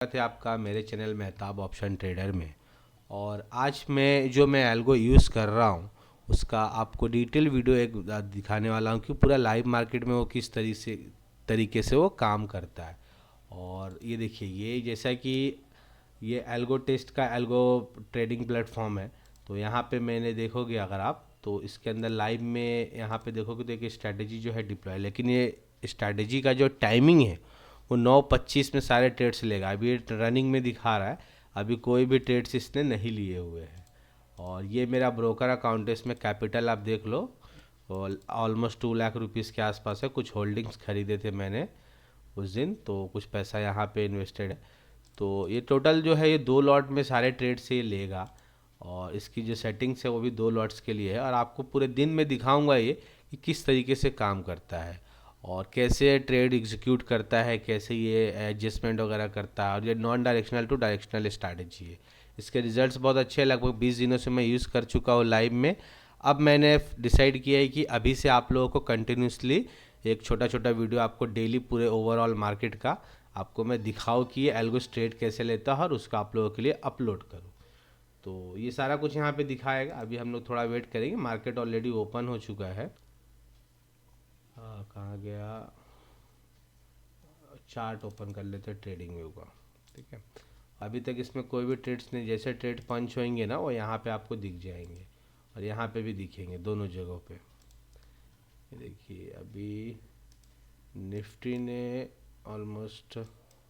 स्वागत है आपका मेरे चैनल मेहताब ऑप्शन ट्रेडर में। और आज मैं एल्गो यूज़ कर रहा हूँ उसका आपको डिटेल वीडियो एक दिखाने वाला हूँ कि पूरा लाइव मार्केट में वो किस तरीके से वो काम करता है। और ये देखिए, ये जैसा कि ये एल्गो टेस्ट का एल्गो ट्रेडिंग प्लेटफॉर्म है। तो यहाँ पे मैंने देखोगे अगर आप तो इसके अंदर लाइव में यहाँ पे देखोगे तो एक स्ट्रैटेजी जो है डिप्लॉय, लेकिन ये स्ट्रैटेजी का जो टाइमिंग है वो 9:25 में सारे ट्रेड्स लेगा। अभी ये रनिंग में दिखा रहा है, अभी कोई भी ट्रेड्स इसने नहीं लिए हुए हैं। और ये मेरा ब्रोकर अकाउंट है, इसमें कैपिटल आप देख लो और ऑलमोस्ट 2 लाख रुपीज़ के आसपास है। कुछ होल्डिंग्स खरीदे थे मैंने उस दिन, तो कुछ पैसा यहाँ पे इन्वेस्टेड है। तो ये टोटल जो है ये 2 लॉट में सारे ट्रेड से ये लेगा। और इसकी जो सेटिंग्स है वो भी 2 लॉट्स के लिए है। और आपको पूरे दिन में दिखाऊंगा ये कि किस तरीके से काम करता है और कैसे ट्रेड एग्जीक्यूट करता है, कैसे ये एडजस्टमेंट वगैरह करता है। और ये non directional to directional strategy है। इसके रिजल्ट्स बहुत अच्छे हैं, लगभग 20 दिनों से मैं यूज़ कर चुका हूँ लाइव में। अब मैंने डिसाइड किया है कि अभी से आप लोगों को कंटिन्यूसली एक छोटा छोटा वीडियो आपको डेली पूरे ओवरऑल मार्केट का आपको मैं दिखाऊँ कि ये एल्गो ट्रेड कैसे लेता है और उसका आप लोगों के लिए अपलोड करूँ। तो ये सारा कुछ यहाँ पे दिखाएगा। अभी हम लोग थोड़ा वेट करेंगे, मार्केट ऑलरेडी ओपन हो चुका है। कहाँ गया, चार्ट ओपन कर लेते हैं ट्रेडिंग व्यू का। ठीक है, अभी तक इसमें कोई भी ट्रेड्स नहीं, जैसे ट्रेड पंच होंगे ना वो यहाँ पे आपको दिख जाएंगे और यहाँ पे भी दिखेंगे दोनों जगहों पे। ये देखिए, अभी निफ्टी ने ऑलमोस्ट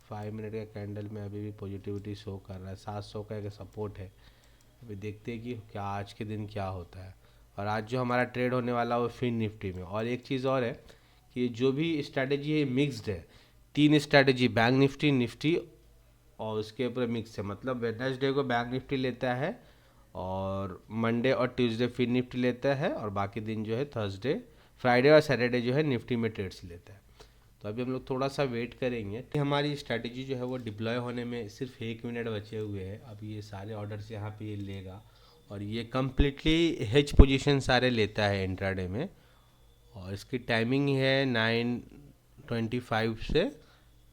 5 मिनट का कैंडल में अभी भी पॉजिटिविटी शो कर रहा है। 700 का एक सपोर्ट है। अभी देखते हैं कि क्या आज के दिन क्या होता है। और आज जो हमारा ट्रेड होने वाला है वो फिन निफ्टी में। और एक चीज़ और है कि जो भी स्ट्रैटेजी है मिक्स्ड है। 3 स्ट्रैटेजी, बैंक निफ्टी, निफ्टी और उसके ऊपर मिक्स है। मतलब वेडनेसडे को बैंक निफ्टी लेता है और मंडे और ट्यूसडे फिन निफ्टी लेता है और बाकी दिन जो है थर्सडे, फ्राइडे और सैटरडे जो है निफ्टी में ट्रेड्स लेता है। तो अभी हम लोग थोड़ा सा वेट करेंगे। हमारी स्ट्रैटेजी जो है वो डिप्लॉय होने में सिर्फ 1 मिनट बचे हुए हैं। अभी ये सारे ऑर्डर्स यहाँ पे ये लेगा और ये कम्प्लीटली हेज पोजीशन सारे लेता है इंट्राडे में। और इसकी टाइमिंग है 9:25 से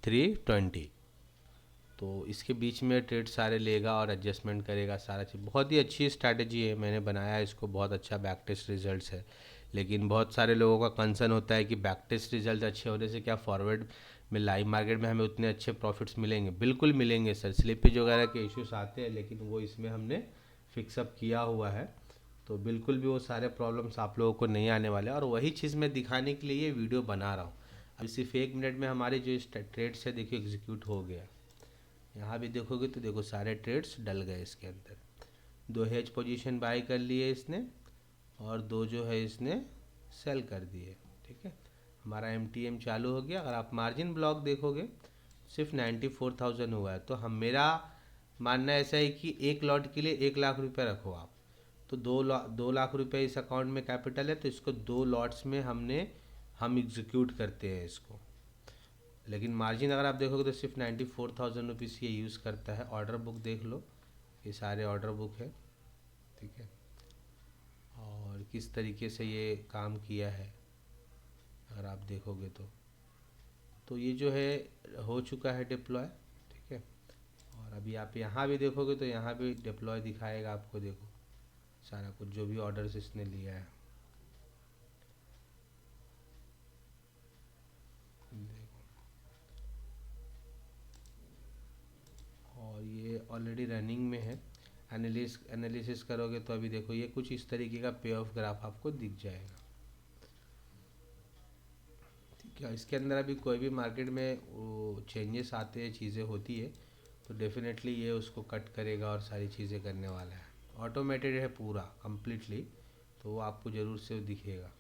3:20। तो इसके बीच में ट्रेड सारे लेगा और एडजस्टमेंट करेगा सारा चीज़। बहुत ही अच्छी स्ट्रैटेजी है, मैंने बनाया है इसको, बहुत अच्छा बैक टेस्ट रिजल्ट्स है। लेकिन बहुत सारे लोगों का कंसर्न होता है कि बैक टेस्ट रिजल्ट अच्छे होने से क्या फॉरवर्ड में लाइव मार्केट में हमें उतने अच्छे प्रॉफिट्स मिलेंगे। बिल्कुल मिलेंगे सर, स्लिपेज वगैरह के इश्यूज आते हैं, लेकिन वो इसमें हमने फिक्सअप किया हुआ है। तो बिल्कुल भी वो सारे प्रॉब्लम्स आप लोगों को नहीं आने वाले। और वही चीज़ मैं दिखाने के लिए ये वीडियो बना रहा हूँ। अभी सिर्फ 1 मिनट में हमारे जो ट्रेड्स है देखिए एग्जीक्यूट हो गया। यहाँ भी देखोगे तो देखो सारे ट्रेड्स डल गए इसके अंदर। 2 हेज पोजीशन बाय कर लिए इसने और 2 जो है इसने सेल कर दिए। ठीक है, हमारा MTM चालू हो गया। अगर आप मार्जिन ब्लॉक देखोगे सिर्फ 94,000 हुआ है। तो हम मेरा मानना ऐसा है कि एक लॉट के लिए 1 लाख रुपये रखो आप। तो 2 लाख रुपये इस अकाउंट में कैपिटल है, तो इसको 2 लॉट्स में हम एग्जीक्यूट करते हैं इसको। लेकिन मार्जिन अगर आप देखोगे तो सिर्फ 94,000 रुपीज़ ये यूज़ करता है। ऑर्डर बुक देख लो, ये सारे ऑर्डर बुक है। ठीक है, और किस तरीके से ये काम किया है अगर आप देखोगे तो ये जो है हो चुका है डिप्लॉय। ठीक है, और अभी आप यहाँ भी देखोगे तो यहाँ भी डिप्लॉय दिखाएगा आपको। देखो सारा कुछ जो भी ऑर्डर्स इसने लिया है, देखो। और ये ऑलरेडी रनिंग में है। एनालिसिस करोगे तो अभी देखो ये कुछ इस तरीके का पे ऑफ ग्राफ आपको दिख जाएगा। ठीक है, इसके अंदर अभी कोई भी मार्केट में वो चेंजेस आते हैं, चीज़ें होती है तो डेफिनेटली ये उसको कट करेगा और सारी चीज़ें करने वाला है। ऑटोमेटेड है पूरा कम्प्लीटली, तो वो आपको ज़रूर से दिखेगा।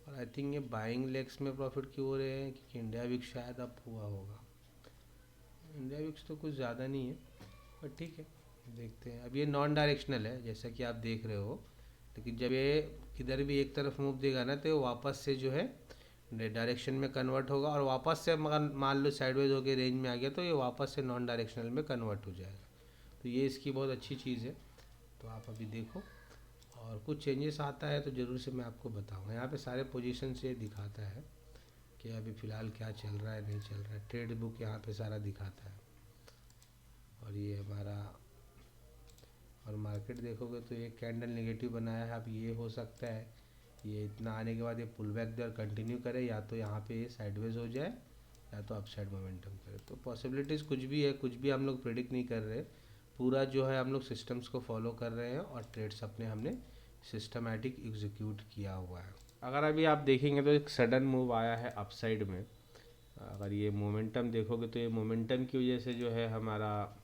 और आई थिंक ये बाइंग लेग्स में प्रॉफिट क्यों हो रहे हैं, क्योंकि इंडिया विक्स शायद अप हुआ होगा। इंडिया विक्स तो कुछ ज़्यादा नहीं है, पर ठीक है देखते हैं। अब ये नॉन डायरेक्शनल है जैसा कि आप देख रहे हो, लेकिन जब ये किधर भी एक तरफ मूव देगा ना तो ये वापस से जो है डायरेक्शन में कन्वर्ट होगा। और वापस से मान लो साइडवेज होकर रेंज में आ गया तो ये वापस से नॉन डायरेक्शनल में कन्वर्ट हो जाएगा। तो ये इसकी बहुत अच्छी चीज़ है। तो आप अभी देखो, और कुछ चेंजेस आता है तो ज़रूर से मैं आपको बताऊँगा। यहाँ पे सारे पोजीशन से दिखाता है कि अभी फ़िलहाल क्या चल रहा है नहीं चल रहा है। ट्रेड बुक यहाँ पे सारा दिखाता है। मार्केट देखोगे तो एक कैंडल नेगेटिव बनाया है। अब ये हो सकता है ये इतना आने के बाद ये पुल बैक दे और कंटिन्यू करे, या तो यहाँ पे ये साइडवेज हो जाए या तो अपसाइड मोमेंटम करे। तो पॉसिबिलिटीज़ कुछ भी है, कुछ भी हम लोग प्रेडिक्ट नहीं कर रहे। पूरा जो है हम लोग सिस्टम्स को फॉलो कर रहे हैं और ट्रेड्स अपने हमने सिस्टमैटिक एग्जीक्यूट किया हुआ है। अगर अभी आप देखेंगे तो एक सडन मूव आया है अपसाइड में। अगर ये मोमेंटम देखोगे तो ये मोमेंटम की वजह से जो है हमारा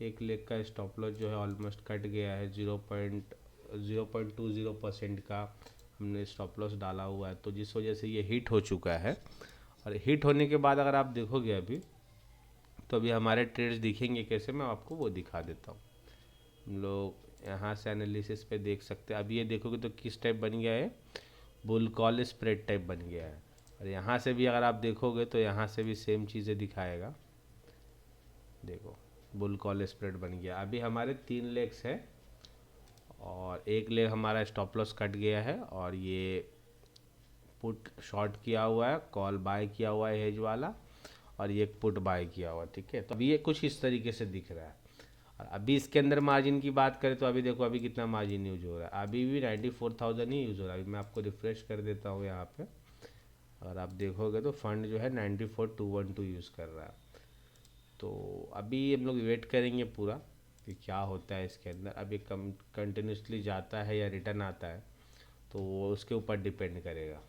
एक लेग का स्टॉप लॉस जो है ऑलमोस्ट कट गया है। 0.20% का हमने स्टॉप लॉस डाला हुआ है, तो जिस वजह से ये हिट हो चुका है। और हिट होने के बाद अगर आप देखोगे अभी तो अभी हमारे ट्रेड्स दिखेंगे कैसे, मैं आपको वो दिखा देता हूँ। हम लोग यहाँ से एनालिसिस पे देख सकते हैं। अभी ये देखोगे तो किस टाइप बन गया है, बुल कॉल स्प्रेड टाइप बन गया है। और यहाँ से भी अगर आप देखोगे तो यहाँ से भी सेम चीज़ें दिखाएगा। देखो बुल कॉल स्प्रेड बन गया। अभी हमारे 3 लेग्स है और एक लेग हमारा स्टॉप लॉस कट गया है और ये पुट शॉर्ट किया हुआ है, कॉल बाय किया हुआ है हेज वाला, और ये पुट बाय किया हुआ। ठीक है, तो अभी ये कुछ इस तरीके से दिख रहा है। और अभी इसके अंदर मार्जिन की बात करें तो अभी देखो अभी कितना मार्जिन यूज हो रहा है। अभी भी 94,000 ही यूज हो रहा है। अभी मैं आपको रिफ्रेश कर देता हूँ यहाँ पे, और आप देखोगे तो फंड जो है 94,212 यूज़ कर रहा है। तो अभी हम लोग वेट करेंगे पूरा कि क्या होता है इसके अंदर। अभी कंटिन्यूसली जाता है या रिटर्न आता है तो वो उसके ऊपर डिपेंड करेगा।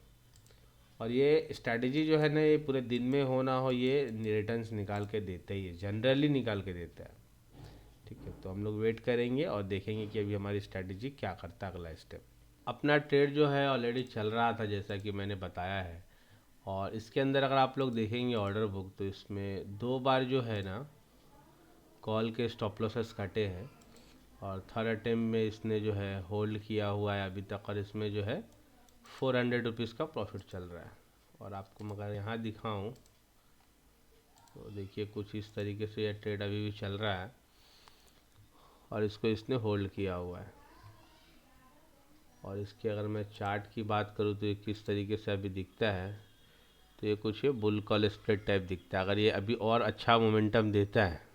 और ये स्ट्रैटेजी जो है ना, ये पूरे दिन में हो ना हो, ये रिटर्न्स निकाल के देता ही है, जनरली निकाल के देता है। ठीक है, तो हम लोग वेट करेंगे और देखेंगे कि अभी हमारी स्ट्रैटेजी क्या करता है अगला स्टेप। अपना ट्रेड जो है ऑलरेडी चल रहा था जैसा कि मैंने बताया है। और इसके अंदर अगर आप लोग देखेंगे ऑर्डर बुक तो इसमें 2 बार जो है ना कॉल के स्टॉप लॉसेस कटे हैं, और थर्ड अटेम्प्ट में इसने जो है होल्ड किया हुआ है अभी तक, और इसमें जो है 400 रुपीज़ का प्रॉफिट चल रहा है। और आपको मगर यहाँ दिखाऊं तो देखिए कुछ इस तरीके से यह ट्रेड अभी भी चल रहा है और इसको इसने होल्ड किया हुआ है। और इसके अगर मैं चार्ट की बात करूँ तो ये किस तरीके से अभी दिखता है, तो ये कुछ ये बुल कॉल स्प्रेड टाइप दिखता है। अगर ये अभी और अच्छा मोमेंटम देता है,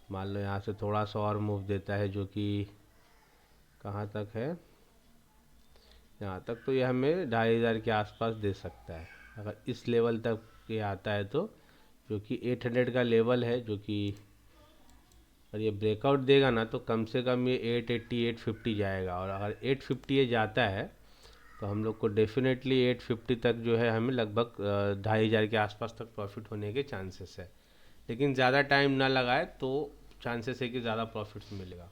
मान लो यहाँ से थोड़ा सा और मूव देता है जो कि कहाँ तक है, यहाँ तक, तो ये हमें 2,500 के आसपास दे सकता है। अगर इस लेवल तक ये आता है तो, जो कि 800 का लेवल है, जो कि और ये ब्रेकआउट देगा ना तो कम से कम ये 880 850 जाएगा। और अगर 850 ये जाता है तो हम लोग को डेफिनेटली 850 तक जो है हमें लगभग 2,500 के आसपास तक प्रॉफिट होने के चांसेस है। लेकिन ज़्यादा टाइम ना लगाए तो चांसेस है कि ज़्यादा प्रॉफिट्स मिलेगा।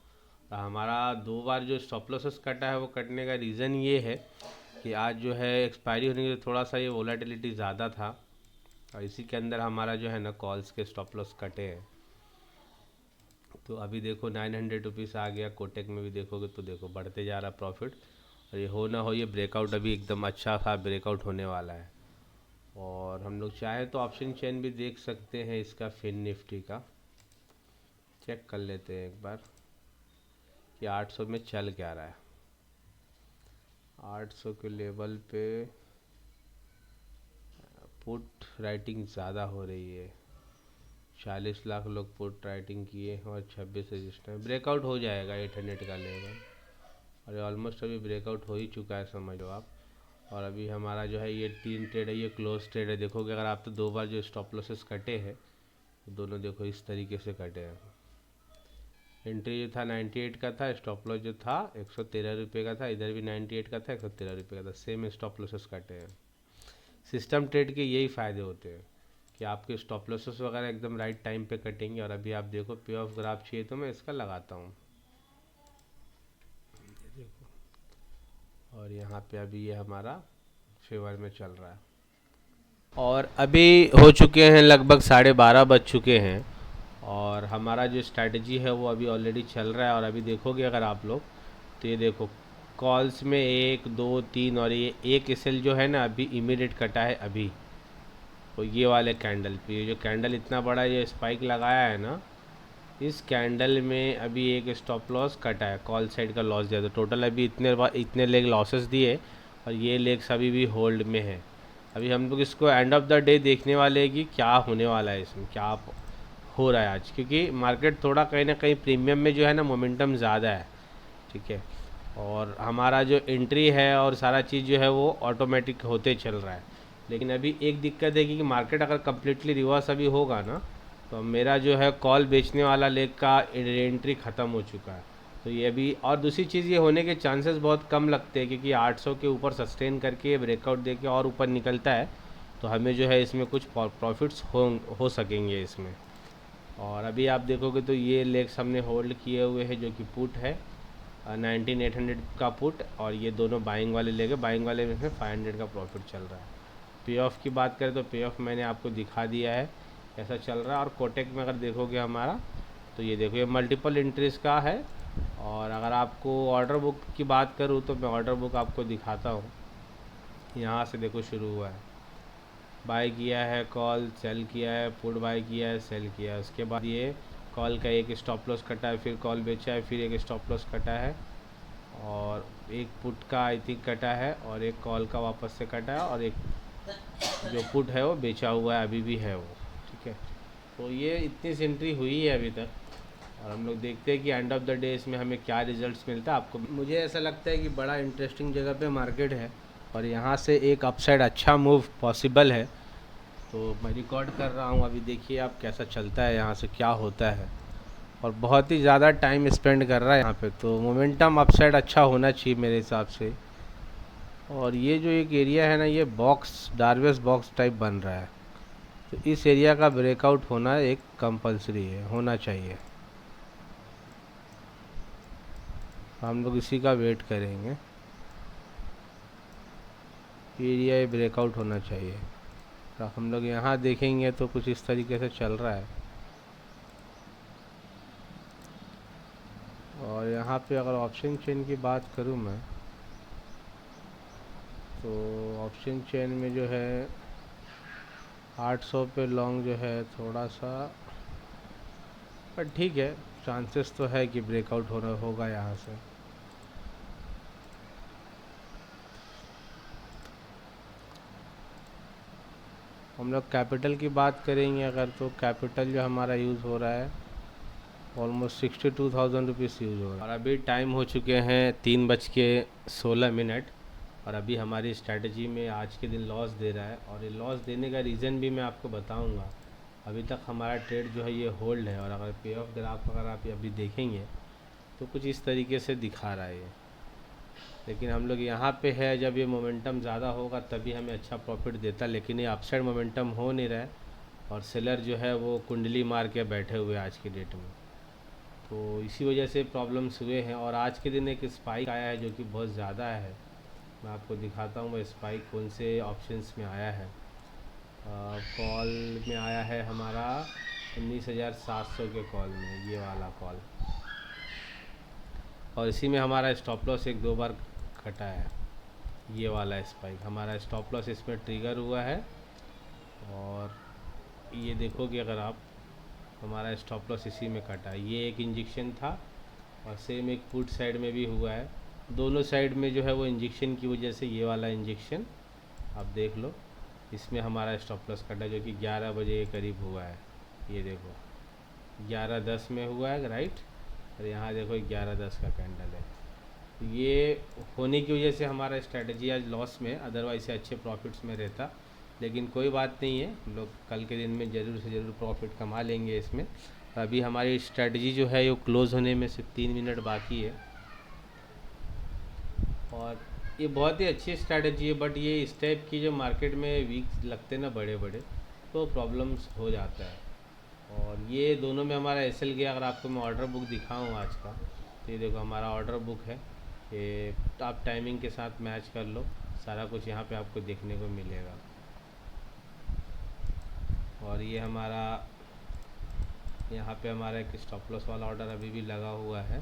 हमारा 2 बार जो स्टॉप लॉसेस कटा है वो कटने का रीज़न ये है कि आज जो है एक्सपायरी होने के थोड़ा सा ये वोलेटिलिटी ज़्यादा था, और इसी के अंदर हमारा जो है ना कॉल्स के स्टॉप लॉस कटे हैं। तो अभी देखो 900 रुपीज़ आ गया। कोटेक में भी देखोगे तो देखो बढ़ते जा रहा प्रॉफिट। और ये हो ना हो ये ब्रेकआउट अभी एकदम अच्छा सा ब्रेकआउट होने वाला है। और हम लोग चाहे तो ऑप्शन चेन भी देख सकते हैं इसका, फिन निफ्टी का चेक कर लेते हैं एक बार कि 800 में चल क्या रहा है। 800 के लेवल पे पुट राइटिंग ज़्यादा हो रही है। 40 लाख लोग पुट राइटिंग किए हैं और 26 रजिस्टर। ब्रेकआउट हो जाएगा 800 का लेवल, और ऑलमोस्ट अभी ब्रेकआउट हो ही चुका है समझ लो आप। और अभी हमारा जो है ये 3 ट्रेड है, ये क्लोज ट्रेड है। देखोगे अगर आप तो 2 बार जो स्टॉप लॉसेस कटे हैं तो दोनों देखो इस तरीके से कटे हैं। एंट्री जो था 98 का था, स्टॉप लॉस जो था 113 रुपये का था, इधर भी 98 का था, 113 रुपये का था, सेम स्टॉप लॉसेस कटे हैं। सिस्टम ट्रेड के यही फ़ायदे होते हैं कि आपके स्टॉप लॉसेस वगैरह एकदम राइट टाइम पे कटेंगे। और अभी आप देखो पे ऑफ ग्राफ चाहिए तो मैं इसका लगाता हूँ, देखो। और यहाँ पे अभी ये हमारा फेवर में चल रहा है। और अभी हो चुके हैं लगभग 12:30 बज चुके हैं, और हमारा जो स्ट्रैटेजी है वो अभी ऑलरेडी चल रहा है। और अभी देखोगे अगर आप लोग तो ये देखो कॉल्स में 1 2 3 और ये एक एसएल जो है ना अभी इमीडिएट कटा है अभी। तो ये वाले कैंडल पे, ये जो कैंडल इतना बड़ा ये स्पाइक लगाया है ना, इस कैंडल में अभी एक स्टॉप लॉस कटा है, कॉल साइड का लॉस दिया। तो टोटल अभी इतने लेग लॉसेस दिए, और ये लेग्स अभी भी होल्ड में है। अभी हम लोग इसको एंड ऑफ द डे देखने वाले हैं कि क्या होने वाला है, इसमें क्या हो रहा है आज, क्योंकि मार्केट थोड़ा कहीं ना कहीं प्रीमियम में जो है ना मोमेंटम ज़्यादा है। ठीक है। और हमारा जो एंट्री है और सारा चीज़ जो है वो ऑटोमेटिक होते चल रहा है। लेकिन अभी एक दिक्कत है कि मार्केट अगर कम्प्लीटली रिवर्स अभी होगा ना, तो मेरा जो है कॉल बेचने वाला लेग का एंट्री ख़त्म हो चुका है। तो ये भी, और दूसरी चीज़ ये होने के चांसेस बहुत कम लगते हैं, क्योंकि 800 के ऊपर सस्टेन करके ब्रेकआउट देके और ऊपर निकलता है तो हमें जो है इसमें कुछ प्रॉफिट्स हो सकेंगे इसमें। और अभी आप देखोगे तो ये लेग्स हमने होल्ड किए हुए हैं, जो कि पुट है 19800 का पुट, और ये दोनों बाइंग वाले लेगे। बाइंग वाले में 500 का प्रॉफिट चल रहा है। पे ऑफ की बात करें तो पे ऑफ मैंने आपको दिखा दिया है कैसा चल रहा है। और कोटेक में अगर देखोगे हमारा, तो ये देखो ये मल्टीपल एंट्रीज का है। और अगर आपको ऑर्डर बुक की बात करूँ तो मैं ऑर्डर बुक आपको दिखाता हूँ। यहाँ से देखो शुरू हुआ है, बाय किया है, कॉल सेल किया है, पुट बाय किया है, सेल किया है। उसके बाद ये कॉल का एक स्टॉप लॉस कटा है, फिर कॉल बेचा है, फिर एक स्टॉप लॉस कटा है, और एक पुट का आई थिंक कटा है, और एक कॉल का वापस से कटा है, और एक जो पुट है वो बेचा हुआ है, अभी भी है वो, ठीक है। तो ये इतनी एंट्री हुई है अभी तक, और हम लोग देखते हैं कि एंड ऑफ द डे इसमें हमें क्या रिजल्ट्स मिलता है। आपको, मुझे ऐसा लगता है कि बड़ा इंटरेस्टिंग जगह पे मार्केट है, और यहाँ से एक अपसाइड अच्छा मूव पॉसिबल है। तो मैं रिकॉर्ड कर रहा हूँ, अभी देखिए आप कैसा चलता है, यहाँ से क्या होता है। और बहुत ही ज़्यादा टाइम स्पेंड कर रहा है यहाँ पे, तो मोमेंटम अपसाइड अच्छा होना चाहिए मेरे हिसाब से। और ये जो एक एरिया है ना, ये बॉक्स, डार्विस बॉक्स टाइप बन रहा है, तो इस एरिया का ब्रेकआउट होना एक कंपलसरी है, होना चाहिए। हम लोग इसी का वेट करेंगे, एरिया ये ब्रेकआउट होना चाहिए। तो हम लोग यहाँ देखेंगे तो कुछ इस तरीके से चल रहा है। और यहाँ पे अगर ऑप्शन चेन की बात करूँ मैं, तो ऑप्शन चेन में जो है 800 पे लॉन्ग जो है थोड़ा सा, पर ठीक है, चांसेस तो है कि ब्रेकआउट होगा यहाँ से। हम लोग कैपिटल की बात करेंगे अगर, तो कैपिटल जो हमारा यूज़ हो रहा है ऑलमोस्ट 62,000 रुपीज़ यूज़ हो रहा है। और अभी टाइम हो चुके हैं 3:16। और अभी हमारी स्ट्रैटेजी में आज के दिन लॉस दे रहा है, और ये लॉस देने का रीज़न भी मैं आपको बताऊंगा। अभी तक हमारा ट्रेड जो है ये होल्ड है, और अगर पे ऑफ ग्राफ अगर आप अभी देखेंगे तो कुछ इस तरीके से दिखा रहा है ये। लेकिन हम लोग यहाँ पे है, जब ये मोमेंटम ज़्यादा होगा तभी हमें अच्छा प्रॉफिट देता, लेकिन ये अपसाइड मोमेंटम हो नहीं रहा है, और सेलर जो है वो कुंडली मार के बैठे हुए आज की डेट में। तो इसी वजह से प्रॉब्लम्स हुए हैं। और आज के दिन एक स्पाइक आया है जो कि बहुत ज़्यादा है, मैं आपको दिखाता हूँ वो स्पाइक कौन से ऑप्शंस में आया है। कॉल में आया है हमारा 19,700 के कॉल में, ये वाला कॉल, और इसी में हमारा स्टॉप लॉस एक दो बार कटा है। ये वाला स्पाइक हमारा स्टॉप लॉस इसमें ट्रिगर हुआ है, और ये देखोगे अगर आप, हमारा स्टॉप लॉस इसी में कटा है। ये एक इंजेक्शन था, और सेम एक पुट साइड में भी हुआ है। दोनों साइड में जो है वो इंजेक्शन की वजह से, ये वाला इंजेक्शन आप देख लो, इसमें हमारा स्टॉप लॉस कटा, जो कि 11 बजे के करीब हुआ है। ये देखो 11:10 में हुआ है, राइट। और यहाँ देखो 11:10 का कैंडल है। ये होने की वजह से हमारा स्ट्रैटेजी आज लॉस में, अदरवाइज से अच्छे प्रॉफिट्स में रहता। लेकिन कोई बात नहीं है, हम लोग कल के दिन में ज़रूर से ज़रूर प्रॉफिट कमा लेंगे इसमें। अभी हमारी स्ट्रैटेजी जो है वो क्लोज़ होने में सिर्फ 3 मिनट बाकी है, और ये बहुत ही अच्छी स्ट्रैटेजी है। बट ये इस टाइप की जो मार्केट में वीक लगते ना बड़े बड़े, तो प्रॉब्लम्स हो जाता है। और ये दोनों में हमारा एसएल गया। अगर आपको मैं ऑर्डर बुक दिखाऊँ आज का, तो ये देखो हमारा ऑर्डर बुक है, ये आप टाइमिंग के साथ मैच कर लो, सारा कुछ यहाँ पे आपको देखने को मिलेगा। और ये हमारा, यहाँ पे हमारा एक स्टॉप लॉस वाला ऑर्डर अभी भी लगा हुआ है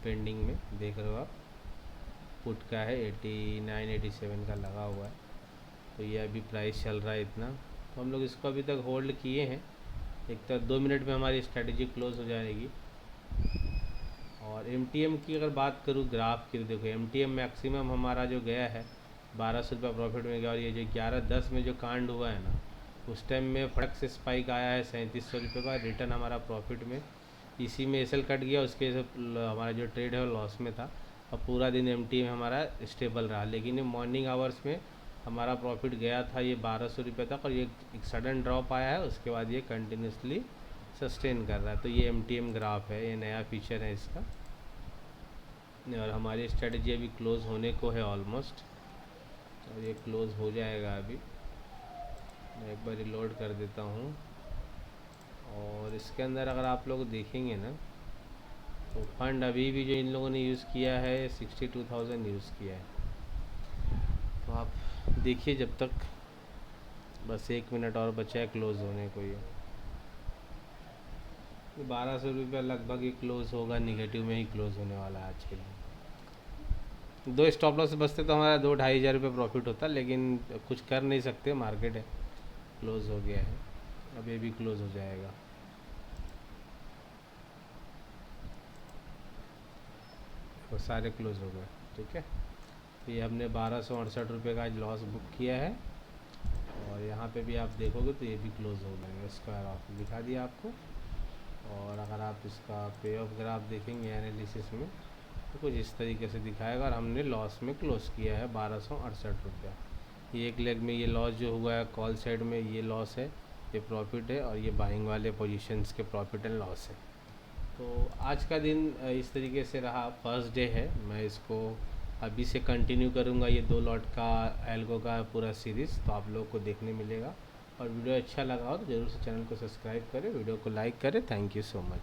पेंडिंग में, देख रहे हो आप, पुट का है 89-87 का लगा हुआ है। तो ये अभी प्राइस चल रहा है इतना, तो हम लोग इसको अभी तक होल्ड किए हैं। एक तो 2 मिनट में हमारी स्ट्रैटेजी क्लोज हो जाएगी। और एमटीएम की अगर बात करूँ ग्राफ की, तो देखो एमटीएम मैक्सिमम हमारा जो गया है 1200 रुपये प्रॉफिट में गया। और ये जो 11:10 में जो कांड हुआ है ना, उस टाइम में फटक से स्पाइक आया है 3700 रुपये का, रिटर्न हमारा प्रॉफिट में इसी में एसएल कट गया, उसके हमारा जो ट्रेड है वो लॉस में था और पूरा दिन एमटी में हमारा स्टेबल रहा। लेकिन ये मॉर्निंग आवर्स में हमारा प्रॉफिट गया था ये 1200 रुपये तक और ये एक सडन ड्रॉप आया है, उसके बाद ये कंटिन्यूसली सस्टेन कर रहा है। तो ये एमटीएम ग्राफ है, ये नया फीचर है इसका। और हमारी स्ट्रेटजी अभी क्लोज़ होने को है ऑलमोस्ट, और ये क्लोज़ हो जाएगा अभी। मैं एक बार रिलोड कर देता हूँ। और इसके अंदर अगर आप लोग देखेंगे ना तो फंड अभी भी जो इन लोगों ने यूज़ किया है 62,000 यूज़ किया है। तो आप देखिए जब तक, बस 1 मिनट और बचा है क्लोज़ होने को। ये 1200 रुपया लगभग ही क्लोज़ होगा, निगेटिव में ही क्लोज़ होने वाला है आज के लिए। 2 स्टॉप लॉस बचते तो हमारा 2-2.5 हज़ार रुपये प्रॉफिट होता, लेकिन कुछ कर नहीं सकते, मार्केट है, क्लोज़ हो गया है। अब ये भी क्लोज़ हो जाएगा। वो सारे क्लोज़ हो गए, ठीक है। तो ये हमने 1268 रुपये का आज लॉस बुक किया है। और यहाँ पे भी आप देखोगे तो ये भी क्लोज़ हो गए, स्क्वायर ऑफ दिखा दिया आपको। और अगर आप इसका पे ऑफ ग्राफ देखेंगे एनालिसिस में तो कुछ इस तरीके से दिखाएगा। और हमने लॉस में क्लोज़ किया है 1268 रुपया। ये एक लेग में ये लॉस जो हुआ है कॉल साइड में, ये लॉस है, ये प्रॉफिट है, और ये बाइंग वाले पोजीशंस के प्रॉफिट एंड लॉस है। तो आज का दिन इस तरीके से रहा, फर्स्ट डे है। मैं इसको अभी से कंटिन्यू करूँगा, ये 2 लॉट का एल्गो का पूरा सीरीज़, तो आप लोग को देखने मिलेगा। और वीडियो अच्छा लगा हो तो ज़रूर से चैनल को सब्सक्राइब करें, वीडियो को लाइक करें। Thank you so much.